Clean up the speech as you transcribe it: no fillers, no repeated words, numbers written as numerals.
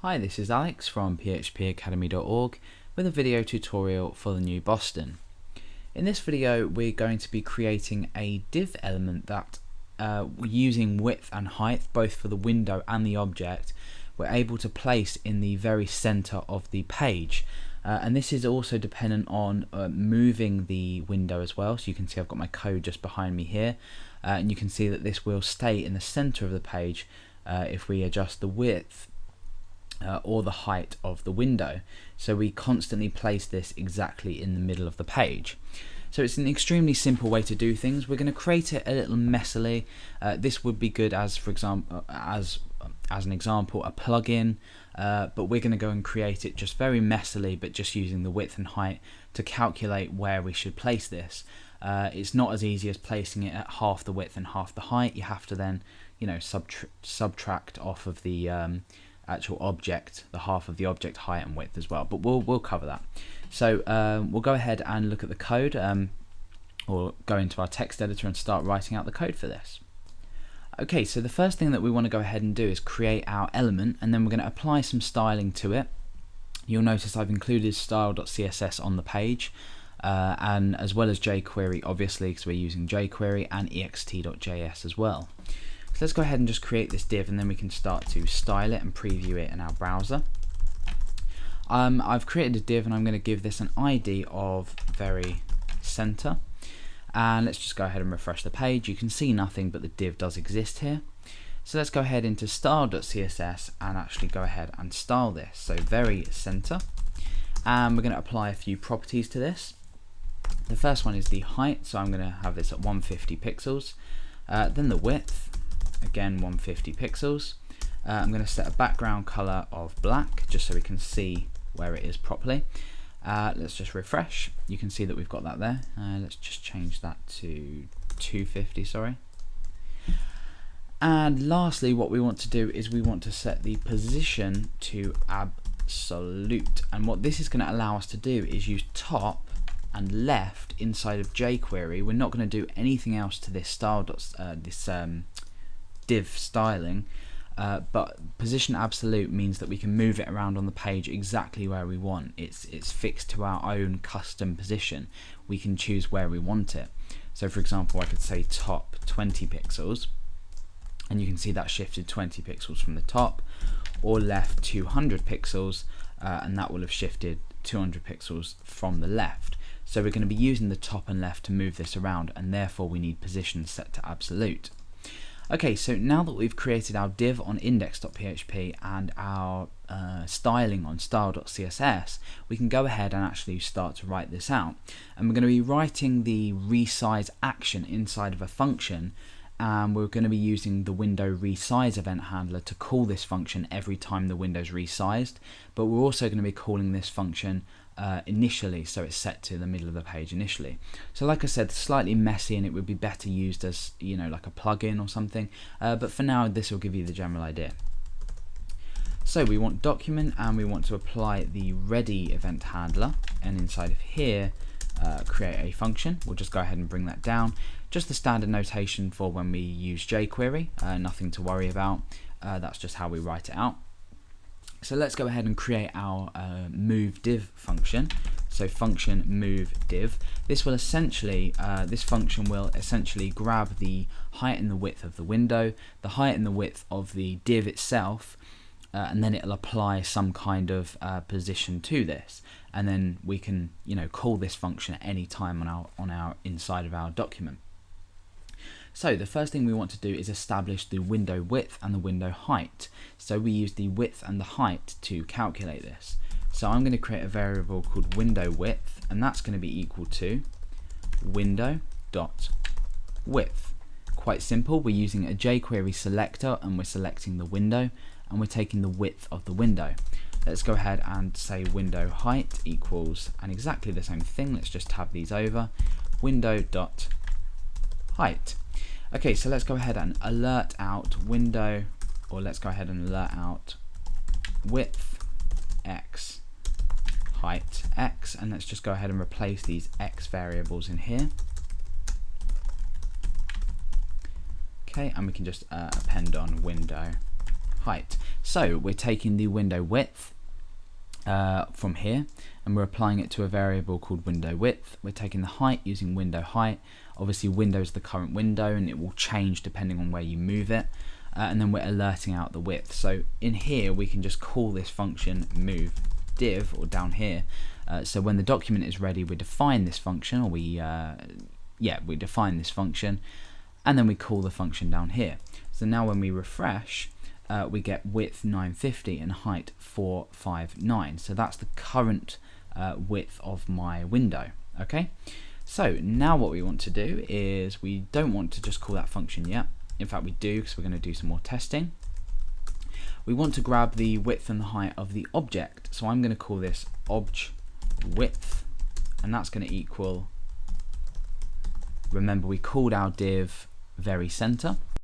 Hi, this is Alex from phpacademy.org with a video tutorial for the new Boston. In this video we're going to be creating a div element that using width and height both for the window and the object we're able to place in the very center of the page. And this is also dependent on moving the window as well, so you can see I've got my code just behind me here, and you can see that this will stay in the center of the page if we adjust the width or the height of the window. So we constantly place this exactly in the middle of the page. So it's an extremely simple way to do things. We're going to create it a little messily. This would be good as, for example, as an example, a plugin, but we're going to go and create it just very messily, but just using the width and height to calculate where we should place this. It's not as easy as placing it at half the width and half the height. You have to then, subtract off of the actual object, the half of the object height and width as well, but we'll cover that. So we'll go ahead and look at the code, or go into our text editor and start writing out the code for this. Okay, so the first thing that we want to go ahead and do is create our element, and then we're going to apply some styling to it. You'll notice I've included style.css on the page, and as well as jQuery, obviously, because we're using jQuery, and ext.js as well. So let's go ahead and just create this div, and then we can start to style it and preview it in our browser. I've created a div and I'm going to give this an ID of very center, and let's just go ahead and refresh the page. You can see nothing, but the div does exist here. So let's go ahead into style.css and actually go ahead and style this. So very center, and we're going to apply a few properties to this. The first one is the height, so I'm going to have this at 150 pixels. Then the width, again 150 pixels. I'm going to set a background color of black just so we can see where it is properly. Let's just refresh. You can see that we've got that there. Let's just change that to 250, sorry. And lastly, what we want to do is we want to set the position to absolute, and what this is going to allow us to do is use top and left inside of jQuery. We're not going to do anything else to this div styling, but position absolute means that we can move it around on the page exactly where we want. It's fixed to our own custom position. We can choose where we want it. So for example, I could say top 20 pixels, and you can see that shifted 20 pixels from the top, or left 200 pixels, and that will have shifted 200 pixels from the left. So we're going to be using the top and left to move this around, and therefore we need position set to absolute. Okay, so now that we've created our div on index.php and our styling on style.css, we can go ahead and actually start to write this out. And we're going to be writing the resize action inside of a function, and we're going to be using the window resize event handler to call this function every time the window's resized, but we're also going to be calling this function initially, so it's set to the middle of the page initially. So like I said, slightly messy, and it would be better used as like a plugin or something, but for now this will give you the general idea. So we want document, and we want to apply the ready event handler, and inside of here create a function. We'll just go ahead and bring that down. Just the standard notation for when we use jQuery, nothing to worry about. That's just how we write it out. So let's go ahead and create our move div function. So function move div. This will essentially, this function will essentially grab the height and the width of the window, the height and the width of the div itself, and then it'll apply some kind of position to this, and then we can call this function at any time on our inside of our document. So the first thing we want to do is establish the window width and the window height. So we use the width and the height to calculate this. So I'm going to create a variable called window width, and that's going to be equal to window.width. Quite simple. We're using a jQuery selector, and we're selecting the window, and we're taking the width of the window. Let's go ahead and say window height equals, and exactly the same thing, let's just tab these over, window.height. Okay, so let's go ahead and alert out window, or let's go ahead and alert out width x, height x, and let's just go ahead and replace these x variables in here. Okay, and we can just append on window height. So we're taking the window width from here, and we're applying it to a variable called window width. We're taking the height using window height. Obviously window is the current window and it will change depending on where you move it, and then we're alerting out the width. So in here we can just call this function move div, or down here, so when the document is ready we define this function, or we define this function, and then we call the function down here. So now when we refresh, we get width 950 and height 459. So that's the current width of my window. Okay, so now what we want to do is, we don't want to just call that function yet. In fact we do, because we're going to do some more testing. We want to grab the width and the height of the object. So I'm going to call this obj width, and that's going to equal, remember we called our div very center,